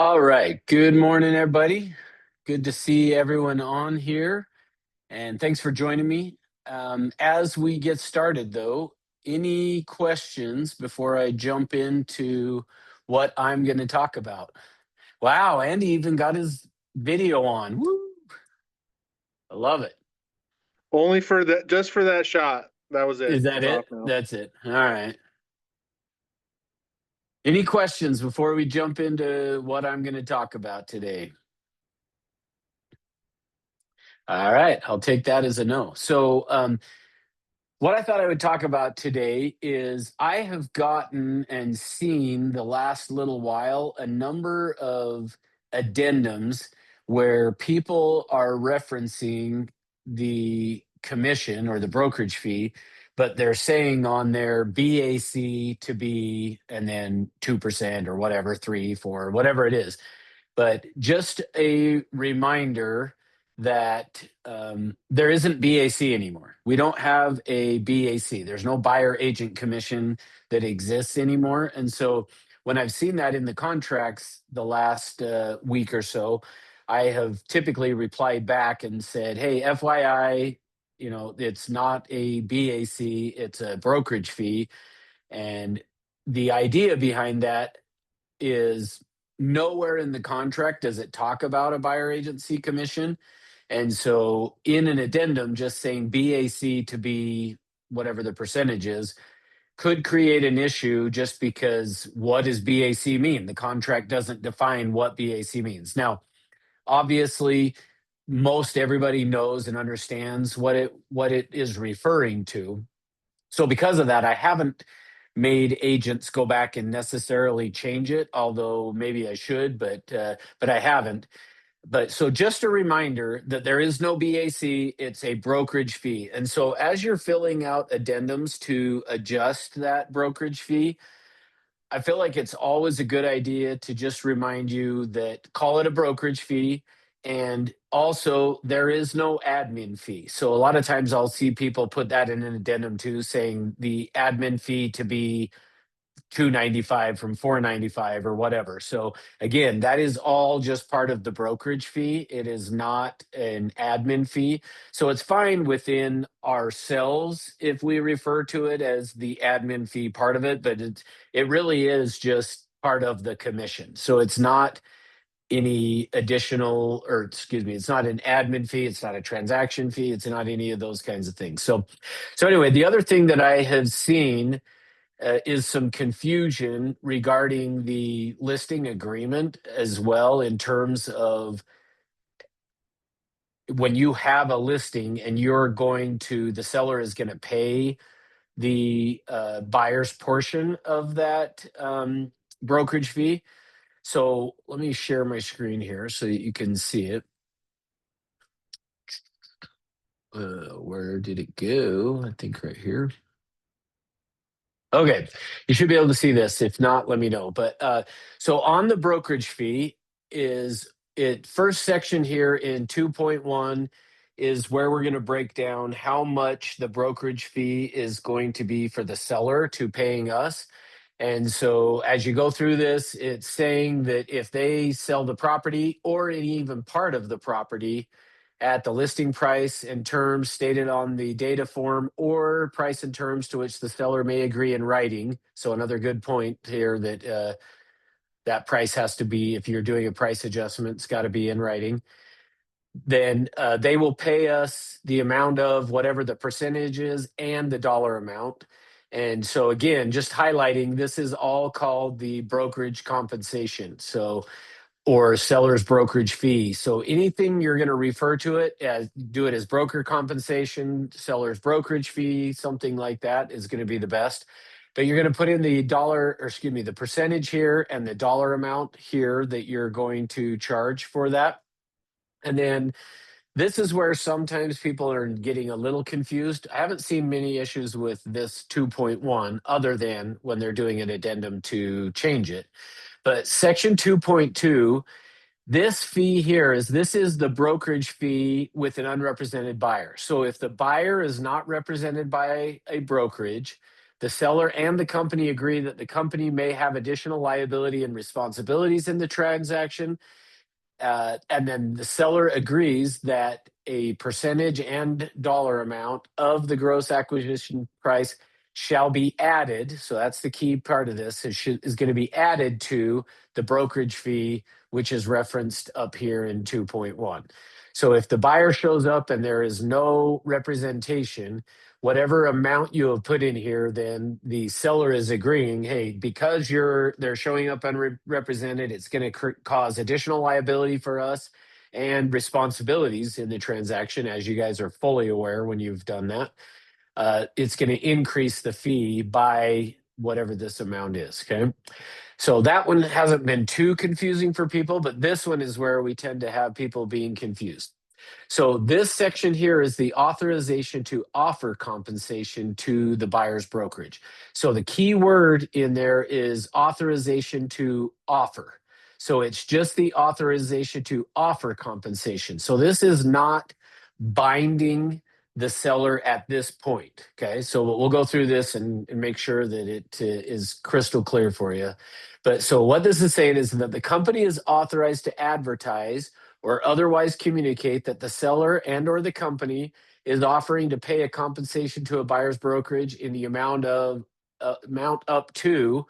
All right. Good morning, everybody. Good to see everyone on here, and thanks for joining me. As we get started, though, any questions before I jump into what I'm going to talk about? Wow, Andy even got his video on. Woo! I love it. Only for that, just for that shot. That was it. Is that It's off it? now. That's it. All right. Any questions before we jump into what I'm going to talk about today? All right, I'll take that as a no. What I thought I would talk about today is I have gotten and seen the last little while a number of addendums where people are referencing the commission or the brokerage fee, but they're saying on their BAC to be and then 2% or whatever, 3, 4, whatever it is. But just a reminder that there isn't BAC anymore. We don't have a BAC. There's no buyer agent commission that exists anymore. And so when I've seen that in the contracts the last week or so, I have typically replied back and said, hey, FYI, it's not a BAC, it's a brokerage fee. And the idea behind that is nowhere in the contract does it talk about a buyer agency commission. And so in an addendum, just saying BAC to be whatever the percentage is could create an issue just because what does BAC mean? The contract doesn't define what BAC means. Now, obviously, most everybody knows and understands what it is referring to. So because of that, I haven't made agents go back and necessarily change it, although maybe I should, but I haven't. But so just a reminder that there is no BAC, it's a brokerage fee. And so as you're filling out addendums to adjust that brokerage fee, I feel like it's always a good idea to just remind you that call it a brokerage fee. And also, there is no admin fee. So, a lot of times I'll see people put that in an addendum too, saying the admin fee to be 295 from 495 or whatever. So again, that is all just part of the brokerage fee. It is not an admin fee. So it's fine within ourselves if we refer to it as the admin fee part of it, but it really is just part of the commission. So it's not any additional, or excuse me, it's not an admin fee, it's not a transaction fee, it's not any of those kinds of things. So anyway, the other thing that I have seen is some confusion regarding the listing agreement as well, in terms of when you have a listing and the seller is going to pay the buyer's portion of that brokerage fee. So let me share my screen here so that you can see it. Where did it go? I think right here. Okay, you should be able to see this. If not, let me know. But so on the brokerage fee is it first section here in 2.1 is where we're going to break down how much the brokerage fee is going to be for the seller to paying us. And so as you go through this, it's saying that if they sell the property or even part of the property at the listing price and terms stated on the data form, or price and terms to which the seller may agree in writing. So another good point here that that price has to be, if you're doing a price adjustment, it's got to be in writing. Then they will pay us the amount of whatever the percentage is and the dollar amount. And so again, just highlighting, this is all called the brokerage compensation. So or seller's brokerage fee. So anything you're going to refer to it as, do it as broker compensation, seller's brokerage fee, something like that is going to be the best. But you're going to put in the dollar, or excuse me, the percentage here and the dollar amount here that you're going to charge for that. And then this is where sometimes people are getting a little confused. I haven't seen many issues with this 2.1 other than when they're doing an addendum to change it. But section 2.2, this fee here this is the brokerage fee with an unrepresented buyer. So if the buyer is not represented by a brokerage, The seller and the company agree that the company may have additional liability and responsibilities in the transaction. And then the seller agrees that a percentage and dollar amount of the gross acquisition price shall be added. So that's the key part of this, is going to be added to the brokerage fee, which is referenced up here in 2.1. So if the buyer shows up and there is no representation, whatever amount you have put in here, then the seller is agreeing, hey, because they're showing up unrepresented, it's going to cause additional liability for us and responsibilities in the transaction, as you guys are fully aware when you've done that. It's going to increase the fee by whatever this amount is. Okay. So that one hasn't been too confusing for people, but this one is where we tend to have people being confused. So this section here is the authorization to offer compensation to the buyer's brokerage. So the key word in there is authorization to offer. So it's just the authorization to offer compensation. So this is not binding the seller at this point. Okay, so we'll go through this and make sure that it is crystal clear for you. But so what this is saying is that the company is authorized to advertise or otherwise communicate that the seller and or the company is offering to pay a compensation to a buyer's brokerage in the amount up to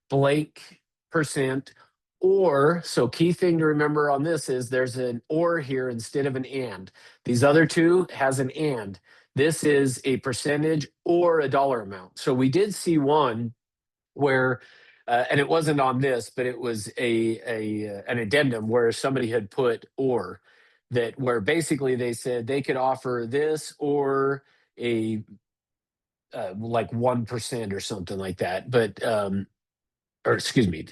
blank percent. Or, so key thing to remember on this is there's an or here instead of an and. These other two has an and. This is a percentage or a dollar amount. So we did see one where and it wasn't on this, but it was an addendum where somebody had put or, that where basically they said they could offer this or a like 1% or something like that. But or excuse me,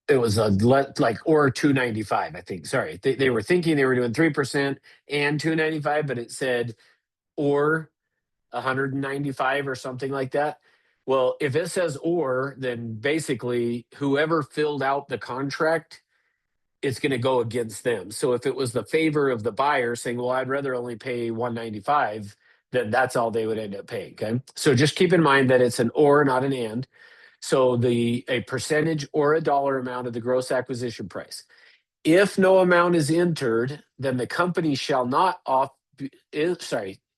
it was like or 295, I think. Sorry, they were thinking they were doing 3% and 295, but it said or 195 or something like that. Well, if it says or, then basically whoever filled out the contract, it's going to go against them. So if it was the favor of the buyer saying, well, I'd rather only pay 195, then that's all they would end up paying. Okay. So just keep in mind that it's an or, not an and. So a percentage or a dollar amount of the gross acquisition price. If no amount is entered, then the company shall not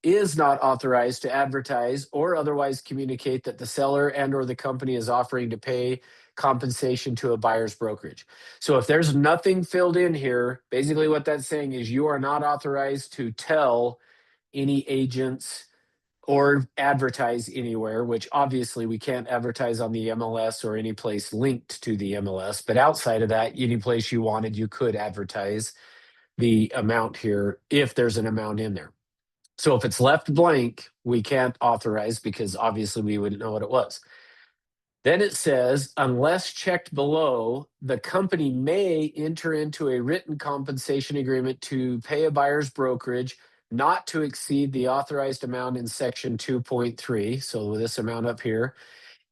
is not authorized to advertise or otherwise communicate that the seller and or the company is offering to pay compensation to a buyer's brokerage. So if there's nothing filled in here, basically what that's saying is you are not authorized to tell any agents or advertise anywhere, which obviously we can't advertise on the MLS or any place linked to the MLS. But outside of that, any place you wanted, you could advertise the amount here if there's an amount in there. So if it's left blank, we can't authorize because obviously we wouldn't know what it was. Then it says, unless checked below, the company may enter into a written compensation agreement to pay a buyer's brokerage not to exceed the authorized amount in section 2.3. So this amount up here.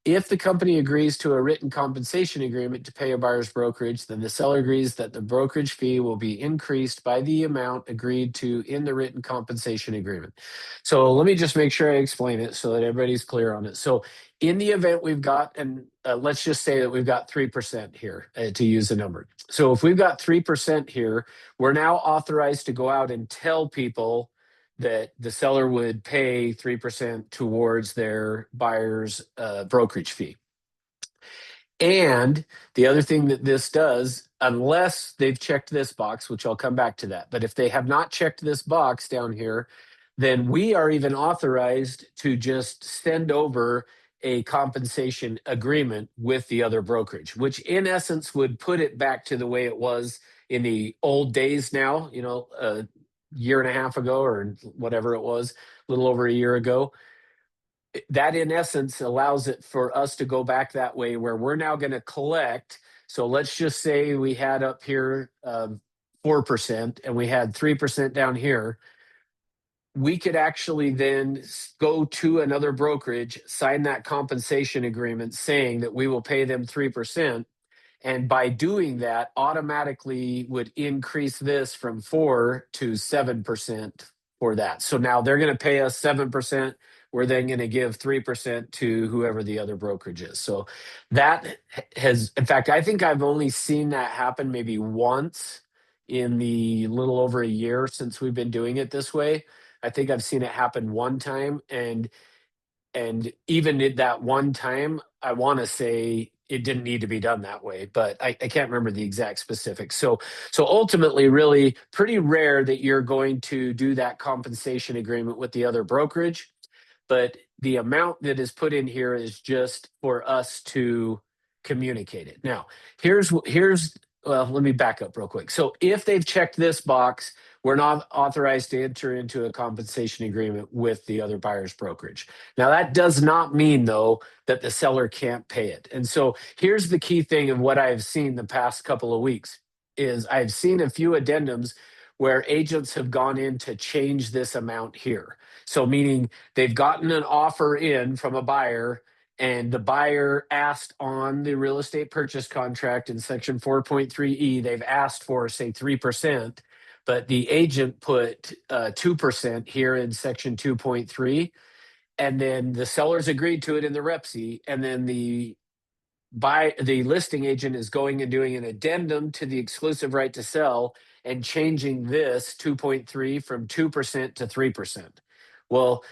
If the company agrees to a written compensation agreement to pay a buyer's brokerage, then the seller agrees that the brokerage fee will be increased by the amount agreed to in the written compensation agreement. So let me just make sure I explain it so that everybody's clear on it. So in the event we've got, and let's just say that we've got 3% here to use a number. So if we've got 3% here, we're now authorized to go out and tell people that the seller would pay 3% towards their buyer's brokerage fee. And the other thing that this does, unless they've checked this box, which I'll come back to that, but if they have not checked this box down here, then we are even authorized to just send over a compensation agreement with the other brokerage, which in essence would put it back to the way it was in the old days now, year and a half ago or whatever it was, a little over a year ago. That in essence allows it for us to go back that way where we're now going to collect. So let's just say we had up here 4% and we had 3% down here. We could actually then go to another brokerage, sign that compensation agreement saying that we will pay them 3%. And by doing that, automatically would increase this from 4 to 7% for that. So now they're going to pay us 7%. we're then going to give 3% to whoever the other brokerage is. So that has, in fact, I think I've only seen that happen maybe once in the little over a year since we've been doing it this way. I think I've seen it happen one time, and even at that one time, I want to say it didn't need to be done that way, but I can't remember the exact specifics. So ultimately, really pretty rare that you're going to do that compensation agreement with the other brokerage, but the amount that is put in here is just for us to communicate it. Now, here's well, let me back up real quick. So if they've checked this box, we're not authorized to enter into a compensation agreement with the other buyer's brokerage. Now, that does not mean, though, that the seller can't pay it. And so here's the key thing of what I've seen the past couple of weeks is I've seen a few addendums where agents have gone in to change this amount here. So meaning they've gotten an offer in from a buyer, and the buyer asked on the real estate purchase contract in section 4.3E, they've asked for, say, 3%, but the agent put 2% here in section 2.3, and then the sellers agreed to it in the REPSI, and then the listing agent is going and doing an addendum to the exclusive right to sell and changing this 2.3 from 2% to 3%. Well,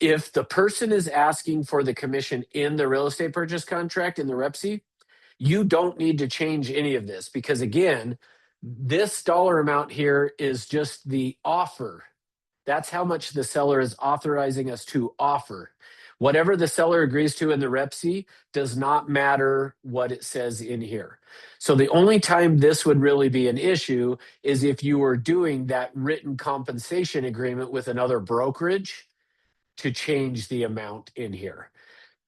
if the person is asking for the commission in the real estate purchase contract in the REPSI, you don't need to change any of this, because again, this dollar amount here is just the offer. That's how much the seller is authorizing us to offer. Whatever the seller agrees to in the REPSI does not matter what it says in here. So the only time this would really be an issue is if you were doing that written compensation agreement with another brokerage to change the amount in here.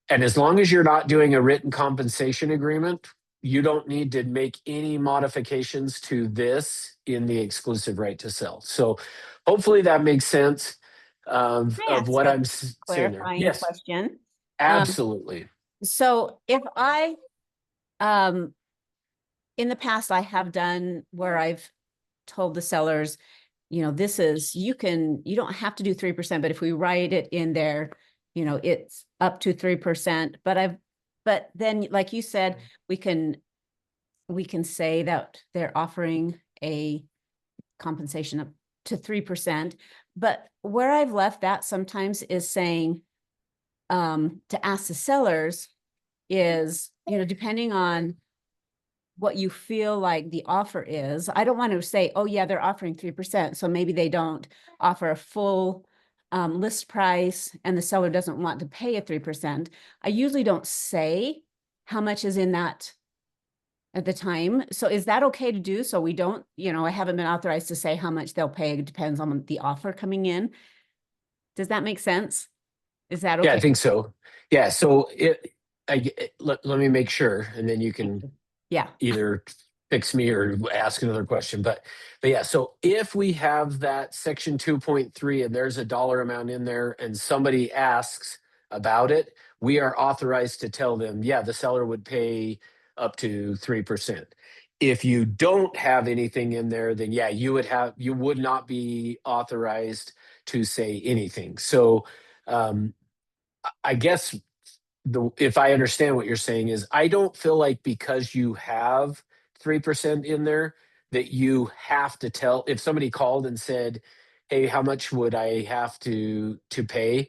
And as long as you're not doing a written compensation agreement, you don't need to make any modifications to this in the exclusive right to sell. So hopefully that makes sense of what I'm saying there. Clarifying Yes, question. absolutely. So if I, in the past, I have done where I've told the sellers, this is, you don't have to do 3%, but if we write it in there, it's up to 3%. But then, like you said, we can say that they're offering a compensation up to 3%. But where I've left that sometimes is saying, to ask the sellers is, depending on what you feel like the offer is. I don't want to say, oh yeah, they're offering 3%. So maybe they don't offer a full list price and the seller doesn't want to pay a 3%. I usually don't say how much is in that at the time. So is that okay to do? So we don't, I haven't been authorized to say how much they'll pay. It depends on the offer coming in. Does that make sense? Is that okay? Yeah, I think so. Yeah. So let me make sure, and then you can either fix me or ask another question. But yeah, so if we have that section 2.3 and there's a dollar amount in there and somebody asks about it, we are authorized to tell them, yeah, the seller would pay up to 3%. If you don't have anything in there, then yeah, you would not be authorized to say anything. So I guess if I understand what you're saying is, I don't feel like because you have 3% in there that you have to tell. If somebody called and said, hey, how much would I have to pay?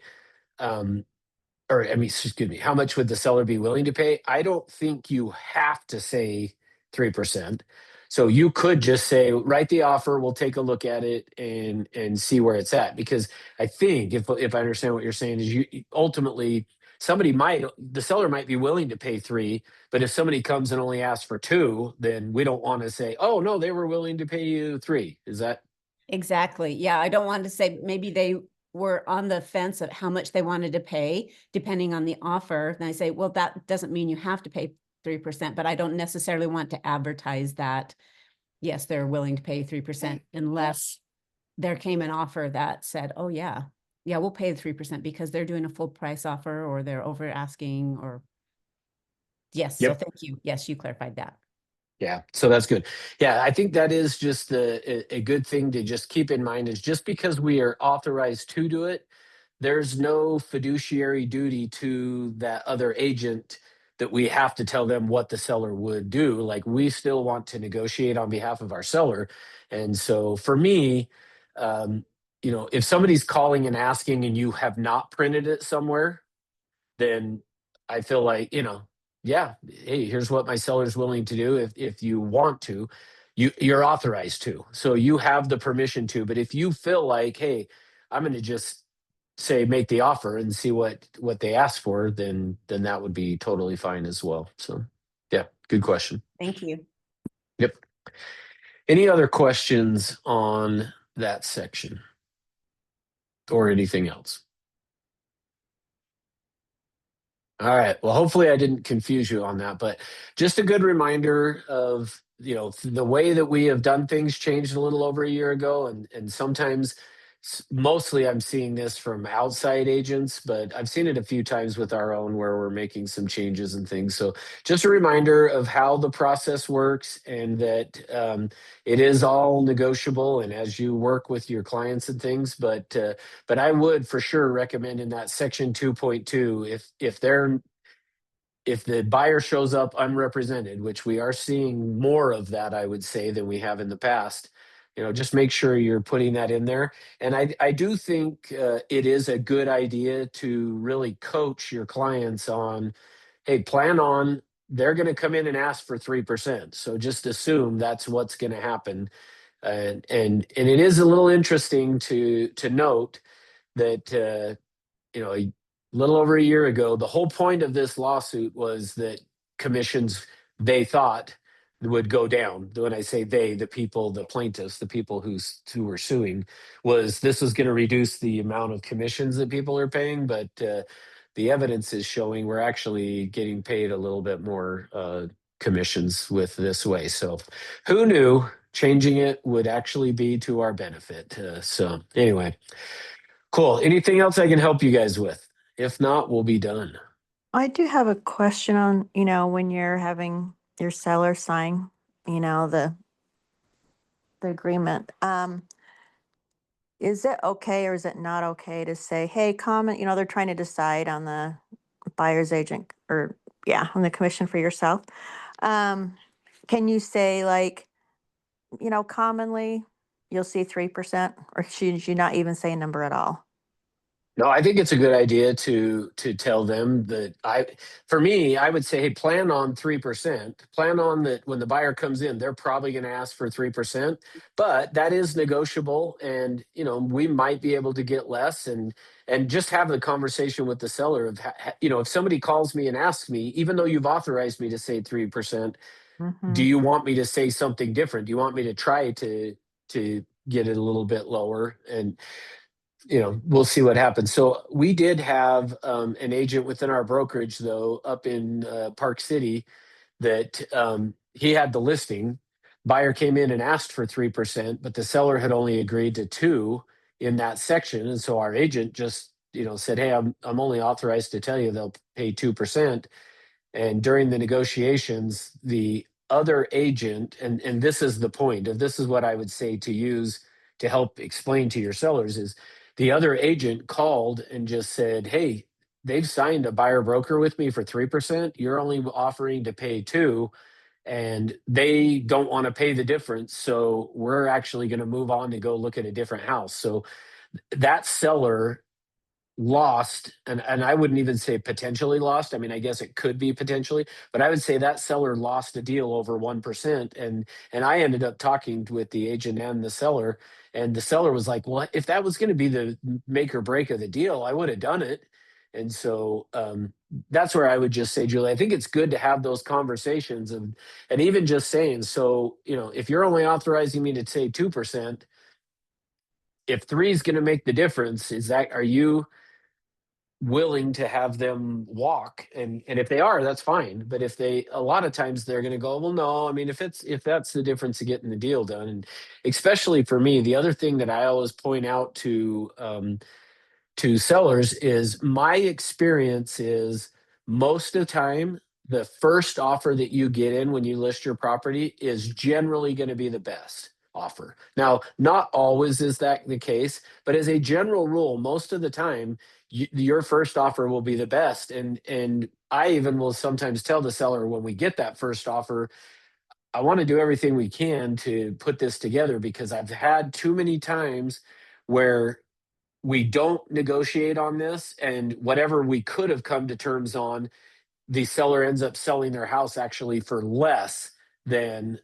Or I mean, excuse me, how much would the seller be willing to pay? I don't think you have to say 3%. So you could just say, write the offer, we'll take a look at it and see where it's at. Because I think if I understand what you're saying is, you ultimately the seller might be willing to pay 3, but if somebody comes and only asks for 2, then we don't want to say, oh no, they were willing to pay you 3. Is that? Exactly. Yeah. I don't want to say maybe they were on the fence of how much they wanted to pay, depending on the offer. Then I say, well, that doesn't mean you have to pay 3%, but I don't necessarily want to advertise that, yes, they're willing to pay 3% unless there came an offer that said, oh yeah, we'll pay the 3% because they're doing a full price offer or they're over asking or yes. Yep. So thank you. Yes, you clarified that. Yeah, so that's good. Yeah, I think that is just a good thing to just keep in mind is just because we are authorized to do it there's no fiduciary duty to that other agent that we have to tell them what the seller would do. Like, we still want to negotiate on behalf of our seller. And so for me, if somebody's calling and asking and you have not printed it somewhere, then I feel like, yeah, hey, here's what my seller's willing to do. If you want to, you're authorized to. So you have the permission to. But if you feel like, hey, I'm going to just say make the offer and see what they ask for, then that would be totally fine as well. So yeah, good question. Thank you. Yep. Any other questions on that section or anything else? All right. Well, hopefully I didn't confuse you on that, but just a good reminder of, the way that we have done things changed a little over a year ago. And sometimes, mostly I'm seeing this from outside agents, but I've seen it a few times with our own where we're making some changes and things. So just a reminder of how the process works, and that it is all negotiable and as you work with your clients and things. But I would for sure recommend in that section 2.2, if the buyer shows up unrepresented, which we are seeing more of that, I would say, than we have in the past, just make sure you're putting that in there. And I do think it is a good idea to really coach your clients on, hey, plan on, they're going to come in and ask for 3%. So just assume that's what's going to happen. And it is a little interesting to note that, a little over a year ago, the whole point of this lawsuit was that commissions, they thought, would go down. When I say they, the people, the plaintiffs, the people who were suing, this was going to reduce the amount of commissions that people are paying. But the evidence is showing we're actually getting paid a little bit more commissions with this way. So who knew changing it would actually be to our benefit? So anyway, cool. Anything else I can help you guys with? If not, we'll be done. I do have a question on, when you're having your seller sign, the agreement. Is it okay or is it not okay to say, hey, comment, they're trying to decide on the buyer's agent or on the commission for yourself. Can you say like, commonly you'll see 3%, or should you not even say a number at all? No, I think it's a good idea to tell them that for me, I would say, hey, plan on 3%. Plan on that when the buyer comes in, they're probably going to ask for 3%, but that is negotiable, and we might be able to get less, and just have the conversation with the seller of, if somebody calls me and asks me, even though you've authorized me to say 3%, do you want me to say something different? Do you want me to try to get it a little bit lower? And we'll see what happens. So we did have an agent within our brokerage, though, up in Park City, that he had the listing. Buyer came in and asked for 3%, but the seller had only agreed to 2 in that section. And so our agent just, said, hey, I'm only authorized to tell you they'll pay 2%. And during the negotiations, the other agent, and this is the point of this is what I would say to use to help explain to your sellers, is the other agent called and just said, hey, they've signed a buyer broker with me for 3%. You're only offering to pay 2, and they don't want to pay the difference. So we're actually going to move on to go look at a different house. So that seller lost, and I wouldn't even say potentially lost. I mean, I guess it could be potentially, but I would say that seller lost a deal over 1%. And I ended up talking with the agent and the seller, and the seller was like, well, if that was going to be the make or break of the deal, I would have done it. And so that's where I would just say, Julie, I think it's good to have those conversations, and even just saying, so, if you're only authorizing me to say 2%, if 3 is going to make the difference, are you willing to have them walk? And if they are, that's fine. But if a lot of times they're going to go, well, no, I mean, if that's the difference of getting the deal done. And especially for me, the other thing that I always point out to sellers is my experience is most of the time, the first offer that you get in when you list your property is generally going to be the best. offer. Now, not always is that the case, but as a general rule, most of the time, your first offer will be the best. And I even will sometimes tell the seller when we get that first offer, I want to do everything we can to put this together, because I've had too many times where we don't negotiate on this, and whatever we could have come to terms on, the seller ends up selling their house actually for less than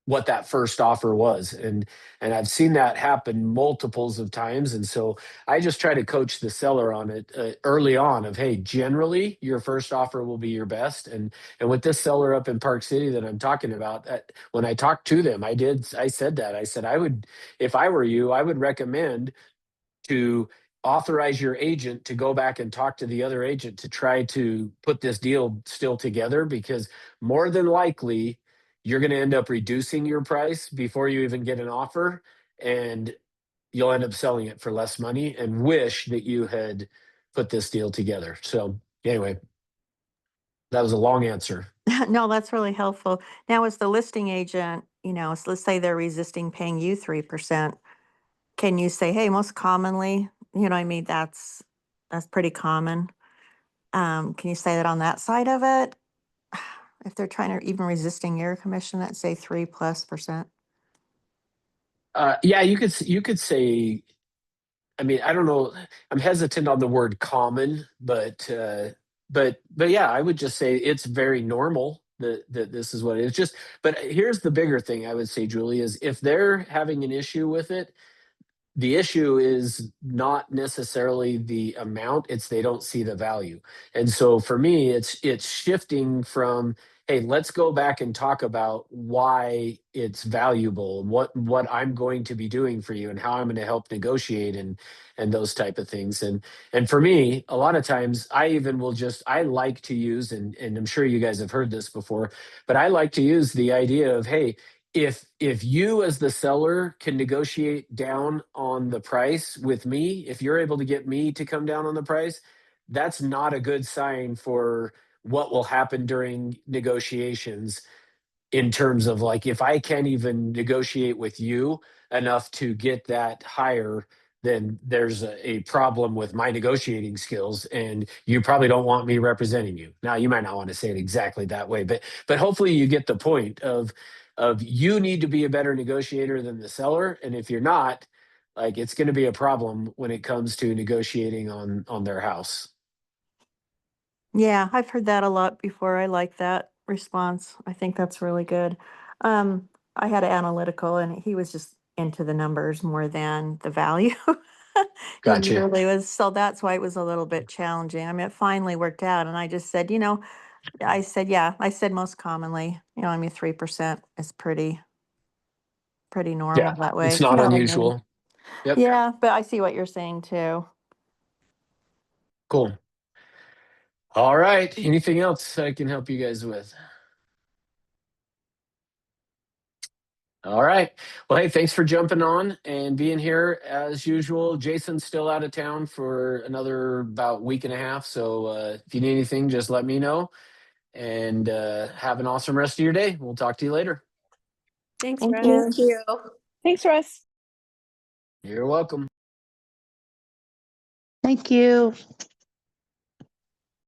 what that first offer was. And I've seen that happen multiples of times. And so I just try to coach the seller on it early on of, hey, generally your first offer will be your best. And with this seller up in Park City that I'm talking about, when I talked to them, I said that. I said, I would, if I were you, I would recommend to authorize your agent to go back and talk to the other agent to try to put this deal still together, because more than likely you're going to end up reducing your price before you even get an offer, and you'll end up selling it for less money and wish that you had put this deal together. So anyway, that was a long answer. No, that's really helpful. Now, as the listing agent, so let's say they're resisting paying you 3%. Can you say, hey, most commonly, what I mean, that's pretty common. Can you say that on that side of it? If they're trying to even resisting your commission at say 3+%. Yeah, you could say, I mean, I don't know. I'm hesitant on the word common, but yeah, I would just say it's very normal that this is what it is. Just, but here's the bigger thing I would say, Julie, is if they're having an issue with it, the issue is not necessarily the amount, it's they don't see the value. And so for me, it's shifting from, hey, let's go back and talk about why it's valuable, what I'm going to be doing for you and how I'm going to help negotiate and those type of things. And for me, a lot of times I even will just, I like to use, and I'm sure you guys have heard this before, but I like to use the idea of, hey, if you as the seller can negotiate down on the price with me, if you're able to get me to come down on the price, that's not a good sign for what will happen during negotiations, in terms of, like, if I can't even negotiate with you enough to get that higher, then there's a problem with my negotiating skills, and you probably don't want me representing you. Now, you might not want to say it exactly that way, but hopefully you get the point of you need to be a better negotiator than the seller, and if you're not, like, it's going to be a problem when it comes to negotiating on their house. Yeah, I've heard that a lot before. I like that response. I think that's really good. I had an analytical and he was just into the numbers more than the value. He Gotcha. really was. So that's why it was a little bit challenging. I mean, it finally worked out. And I just said, yeah, I said most commonly, 3% is pretty normal Yeah, that it's way. not You know what I mean? unusual. Yep. Yeah, but I see what you're saying too. Cool. All right. Anything else I can help you guys with? All right. Well, hey, thanks for jumping on and being here as usual. Jason's still out of town for another about week and a half. So if you need anything, just let me know. And have an awesome rest of your day. We'll talk to you later. Thanks, Thank Russ. you. Thank you. Thanks, Russ. You're welcome. Thank you.